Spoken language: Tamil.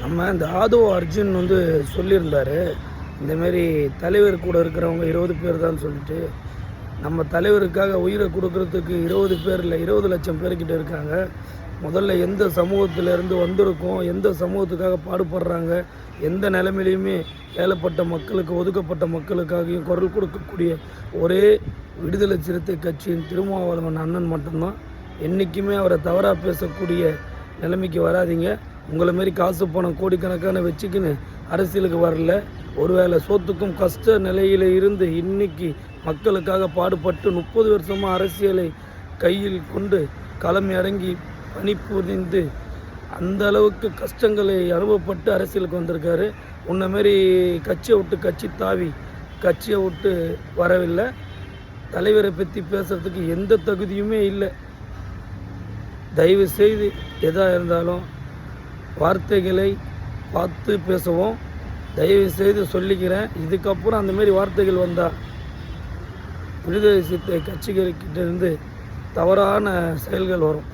நம்ம இந்த ஆதோ அர்ஜுன் சொல்லியிருந்தார், இந்தமாரி தலைவர் கூட இருக்கிறவங்க 20 பேர் தான் சொல்லிட்டு. நம்ம தலைவருக்காக உயிரை கொடுக்கறதுக்கு 20 பேர் இல்லை, 20 லட்சம் பேர்கிட்ட இருக்காங்க. முதல்ல எந்த சமூகத்திலேருந்து வந்திருக்கோம், எந்த சமூகத்துக்காக பாடுபடுறாங்க, எந்த நிலைமையிலையுமே ஏழப்பட்ட மக்களுக்கு, ஒதுக்கப்பட்ட மக்களுக்காகவும் குரல் கொடுக்கக்கூடிய ஒரே விடுதலை சிறுத்தை கட்சியின் திருமாவளவன் அண்ணன் மட்டும்தான். என்றைக்குமே அவரை தவறாக பேசக்கூடிய நிலைமைக்கு வராதிங்க. உங்களை மாரி காசு பணம் கோடிக்கணக்கான வச்சுக்கின்னு அரசியலுக்கு வரல. ஒருவேளை சோத்துக்கும் கஷ்ட நிலையில் இருந்து இன்னைக்கு மக்களுக்காக பாடுபட்டு 30 வருஷமாக அரசியலை கையில் கொண்டு களம் இறங்கி பணிபுரிந்து அந்த அளவுக்கு கஷ்டங்களை அனுபவப்பட்டு அரசியலுக்கு வந்திருக்காரு. உன்ன மாரி கட்சியை விட்டு கட்சி தாவி கட்சியை விட்டு வரவில்லை. தலைவரை பற்றி பேசுகிறதுக்கு எந்த தகுதியுமே இல்லை. தயவு செய்து எதாக இருந்தாலும் வார்த்தைகளை பார்த்து பேசுவோம். தயவு செய்து சொல்லிக்கிறேன். இதுக்கப்புறம் அந்தமாரி வார்த்தைகள் வந்தால் விடுதலை சிறுத்தை கட்சிகள்கிட்ட இருந்து தவறான செயல்கள் வரும்.